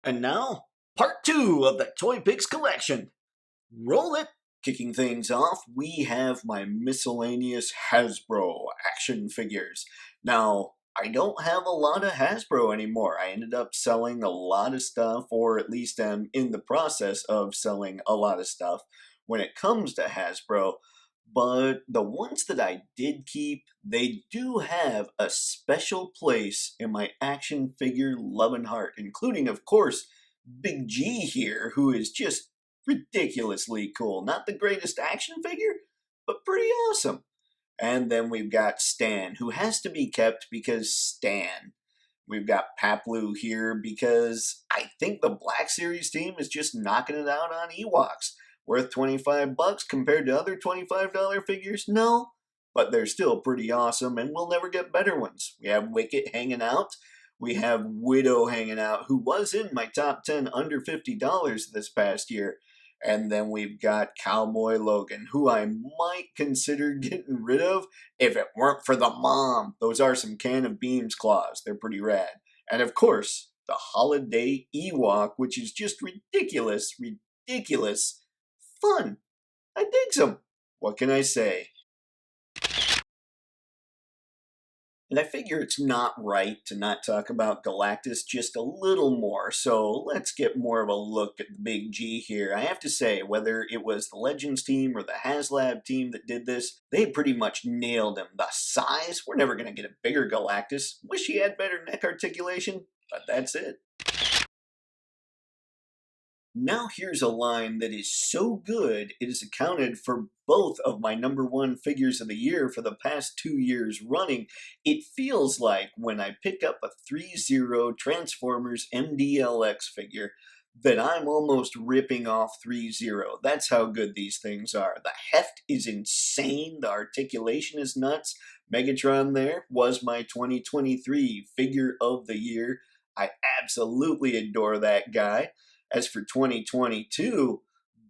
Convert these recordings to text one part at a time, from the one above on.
And now, part 2 of the Toypixx collection. Roll it! Kicking things off, we have my Miscellaneous Hasbro action figures. Now, I don't have a lot of Hasbro anymore. I ended up selling a lot of stuff, or at least am in the process of selling a lot of stuff when it comes to Hasbro. But the ones that I did keep, they do have a special place in my action figure loving heart, including, of course, Big G here, who is just ridiculously cool. Not the greatest action figure, but pretty awesome. And then we've got Stan, who has to be kept because Stan. We've got Paplu here because I think the Black Series team is just knocking it out on Ewoks. Worth $25 compared to other $25 figures? No, but they're still pretty awesome, and we'll never get better ones. We have Wicket hanging out. We have Widow hanging out, who was in my top 10 under $50 this past year. And then we've got Cowboy Logan, who I might consider getting rid of if it weren't for the mom. Those are some Can of Beans claws. They're pretty rad. And of course, the Holiday Ewok, which is just ridiculous fun. I digs them. What can I say? And I figure it's not right to not talk about Galactus just a little more, so let's get more of a look at the Big G here. I have to say, whether it was the Legends team or the HasLab team that did this, they pretty much nailed him. The size, we're never going to get a bigger Galactus. Wish he had better neck articulation, but that's it. Now here's a line that is so good, it has accounted for both of my #1 figures of the year for the past 2 years running. It feels like when I pick up a ThreeZero Transformers MDLX figure that I'm almost ripping off ThreeZero. That's how good these things are. The heft is insane. The articulation is nuts. Megatron there was my 2023 figure of the year. I absolutely adore that guy. As for 2022,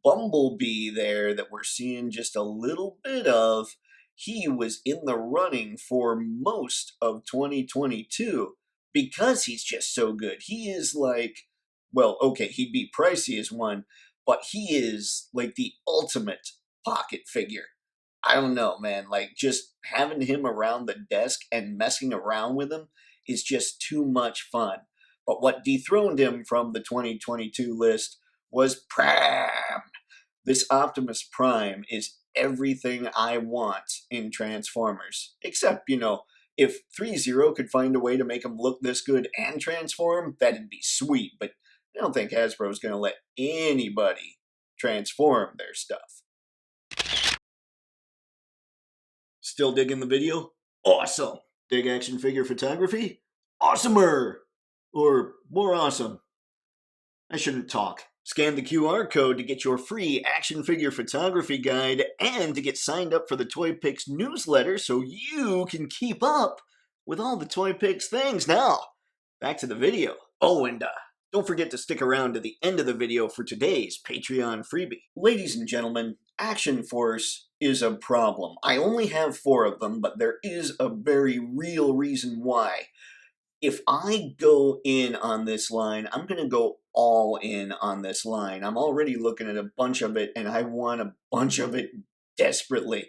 Bumblebee there that we're seeing just a little bit of, he was in the running for most of 2022 because he's just so good. He is like, well, okay, he'd be pricey as one, but he is like the ultimate pocket figure. I don't know, man. Like, just having him around the desk and messing around with him is just too much fun. But what dethroned him from the 2022 list was Prime. This Optimus Prime is everything I want in Transformers. Except, if ThreeZero could find a way to make him look this good and transform, that'd be sweet. But I don't think Hasbro's going to let anybody transform their stuff. Still digging the video? Awesome! Dig action figure photography? Awesomer! Or more awesome. I shouldn't talk. Scan the QR code to get your free action figure photography guide and to get signed up for the Toypixx newsletter so you can keep up with all the Toypixx things. Now, back to the video. Oh, and don't forget to stick around to the end of the video for today's Patreon freebie. Ladies and gentlemen, Action Force is a problem. I only have 4 of them, but there is a very real reason why. If I go in on this line, I'm going to go all in on this line. I'm already looking at a bunch of it, and I want a bunch of it desperately.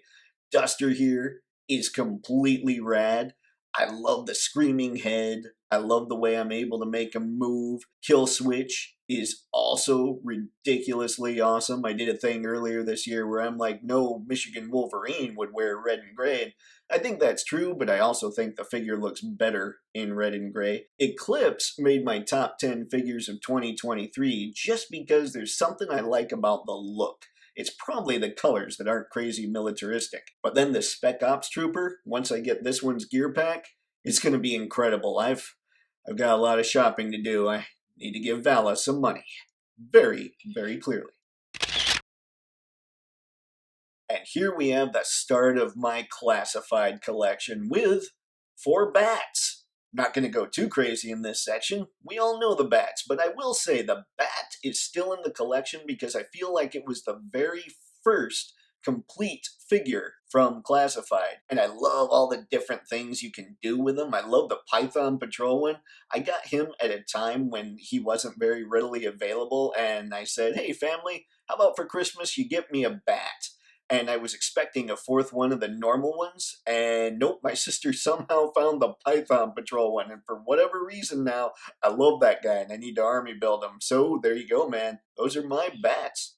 Duster here is completely rad. I love the screaming head. I love the way I'm able to make him move. Kill Switch is also ridiculously awesome. I did a thing earlier this year where I'm like, no Michigan Wolverine would wear red and gray. I think that's true, but I also think the figure looks better in red and gray. Eclipse made my top 10 figures of 2023 just because there's something I like about the look. It's probably the colors that aren't crazy militaristic. But then the Spec Ops Trooper, once I get this one's gear pack, it's going to be incredible. I've got a lot of shopping to do. I need to give Vala some money. Very, very clearly. And here we have the start of my classified collection with 4 bats. Not going to go too crazy in this section. We all know the bats, but I will say the bat is still in the collection because I feel like it was the very first complete figure from Classified, and I love all the different things you can do with him. I love the Python Patrol one. I got him at a time when he wasn't very readily available, and I said, hey family, how about for Christmas you get me a bat? And I was expecting a fourth one of the normal ones, and nope, my sister somehow found the Python Patrol one, and for whatever reason now, I love that guy, and I need to army build him. So there you go, man. Those are my bats.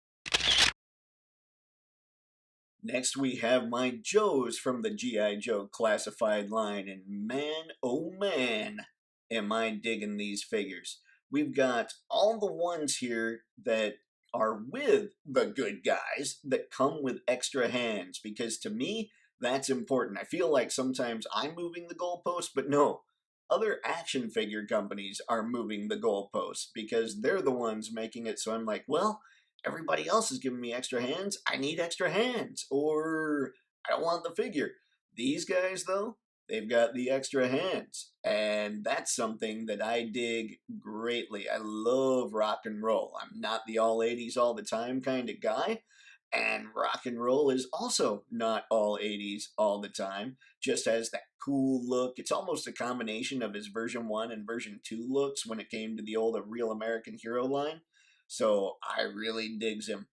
Next, we have my Joes from the G.I. Joe Classified line, and man, oh man, am I digging these figures. We've got all the ones here that are with the good guys that come with extra hands, because to me, that's important. I feel like sometimes I'm moving the goalposts, but no, other action figure companies are moving the goalposts because they're the ones making it so I'm like, well, everybody else is giving me extra hands. I need extra hands, or I don't want the figure. These guys, though, they've got the extra hands, and that's something that I dig greatly. I love rock and roll. I'm not the all 80s all the time kind of guy, and rock and roll is also not all 80s all the time, just has that cool look. It's almost a combination of his version 1 and version 2 looks when it came to the old Real American Hero line. So I really digs him.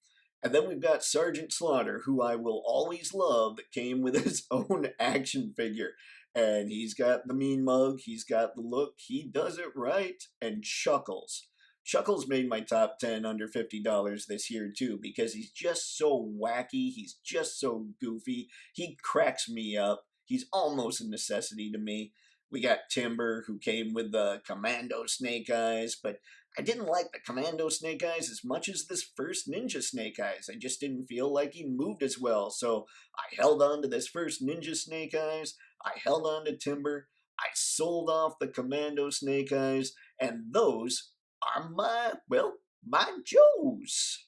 And then we've got Sergeant Slaughter, who I will always love, that came with his own action figure. And he's got the mean mug, he's got the look, he does it right. And Chuckles. Chuckles made my top 10 under $50 this year too, because he's just so wacky, he's just so goofy, he cracks me up, he's almost a necessity to me. We got Timber, who came with the Commando Snake Eyes, but I didn't like the Commando Snake Eyes as much as this first Ninja Snake Eyes. I just didn't feel like he moved as well, so I held on to this first Ninja Snake Eyes, I held on to Timber, I sold off the Commando Snake Eyes, and those are my Joes.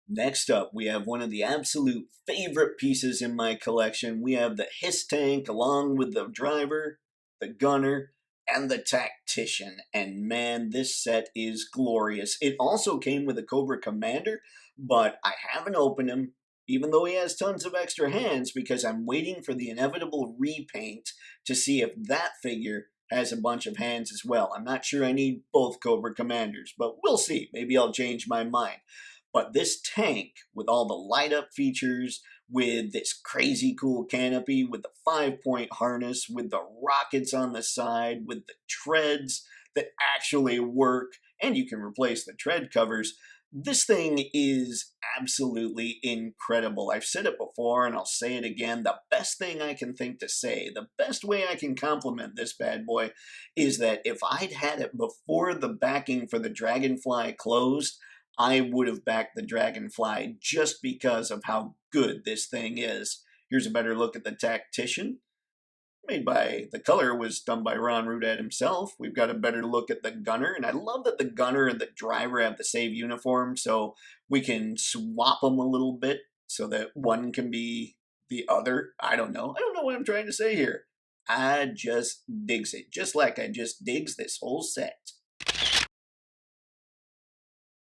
Next up, we have one of the absolute favorite pieces in my collection. We have the Hiss Tank along with the driver, the gunner, and the tactician. And man, this set is glorious. It also came with a Cobra Commander, but I haven't opened him, even though he has tons of extra hands, because I'm waiting for the inevitable repaint to see if that figure has a bunch of hands as well. I'm not sure I need both Cobra Commanders, but we'll see. Maybe I'll change my mind. But this tank, with all the light up features, with this crazy cool canopy, with the 5-point harness, with the rockets on the side, with the treads that actually work, and you can replace the tread covers, this thing is absolutely incredible. I've said it before and I'll say it again. The best thing I can think to say, the best way I can compliment this bad boy, is that if I'd had it before the backing for the Dragonfly closed, I would have backed the Dragonfly just because of how good this thing is. Here's a better look at the Tactician. The color was done by Ron Rudad himself. We've got a better look at the gunner, and I love that the gunner and the driver have the same uniform, so we can swap them a little bit so that one can be the other. I don't know what I'm trying to say here. I just digs it, just like I just digs this whole set.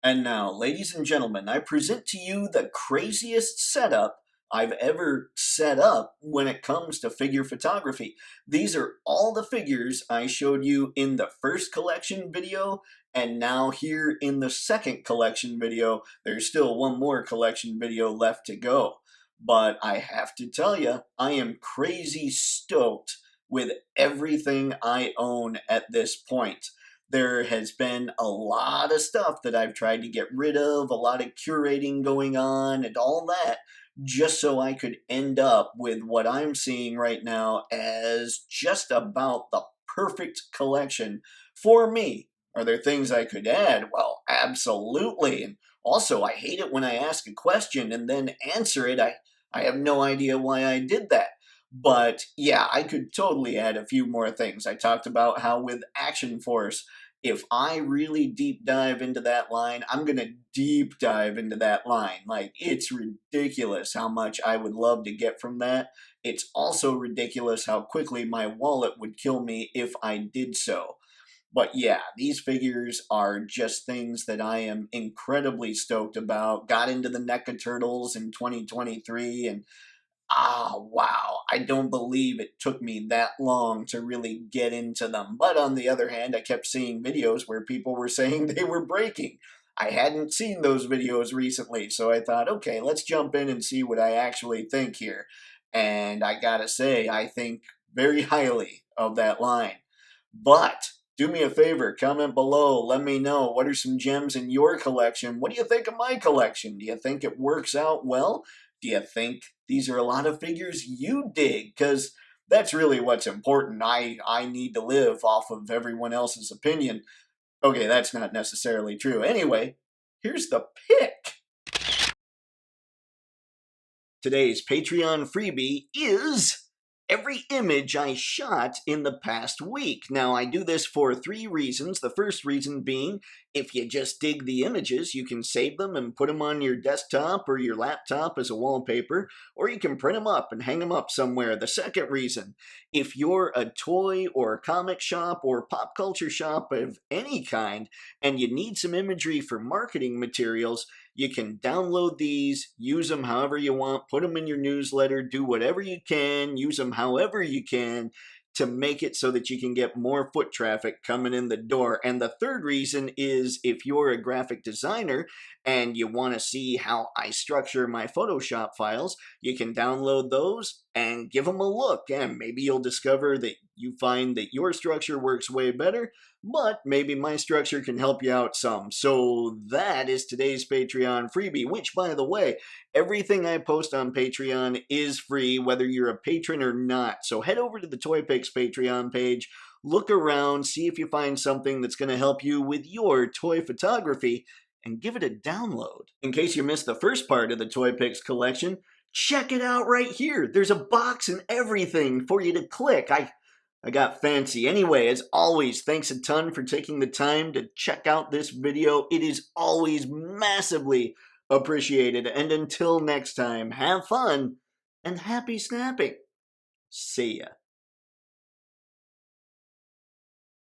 And now, ladies and gentlemen, I present to you the craziest setup I've ever set up when it comes to figure photography. These are all the figures I showed you in the first collection video, and now here in the second collection video. There's still one more collection video left to go. But I have to tell you, I am crazy stoked with everything I own at this point. There has been a lot of stuff that I've tried to get rid of, a lot of curating going on and all that, just so I could end up with what I'm seeing right now as just about the perfect collection for me. Are there things I could add? Well, absolutely. And also, I hate it when I ask a question and then answer it. I have no idea why I did that. But yeah, I could totally add a few more things. I talked about how with Action Force, if I really deep dive into that line, I'm going to deep dive into that line. Like, it's ridiculous how much I would love to get from that. It's also ridiculous how quickly my wallet would kill me if I did so. But yeah, these figures are just things that I am incredibly stoked about. Got into the NECA Turtles in 2023, and wow, I don't believe it took me that long to really get into them. But on the other hand, I kept seeing videos where people were saying they were breaking. I hadn't seen those videos recently, so I thought, okay, let's jump in and see what I actually think here. And I gotta say, I think very highly of that line. But do me a favor, comment below, let me know what are some gems in your collection. What do you think of my collection? Do you think it works out well? Do you think these are a lot of figures you dig? Because that's really what's important. I need to live off of everyone else's opinion. Okay, that's not necessarily true. Anyway, here's the pick. Today's Patreon freebie is every image I shot in the past week. Now, I do this for 3 reasons. The first reason being, if you just dig the images, you can save them and put them on your desktop or your laptop as a wallpaper, or you can print them up and hang them up somewhere. The second reason, if you're a toy or comic shop or pop culture shop of any kind, and you need some imagery for marketing materials, you can download these, use them however you want, put them in your newsletter, do whatever you can, use them however you can to make it so that you can get more foot traffic coming in the door. And the third reason is if you're a graphic designer and you want to see how I structure my Photoshop files, you can download those and give them a look. And maybe you'll discover that you find that your structure works way better, but maybe my structure can help you out some. So that is today's Patreon freebie, which, by the way, everything I post on Patreon is free, whether you're a patron or not. So head over to the Toypixx Patreon page, look around, see if you find something that's going to help you with your toy photography, and give it a download. In case you missed the first part of the Toypixx collection, check it out right here. There's a box and everything for you to click. I got fancy. Anyway, as always, thanks a ton for taking the time to check out this video. It is always massively appreciated. And until next time, have fun and happy snapping. See ya.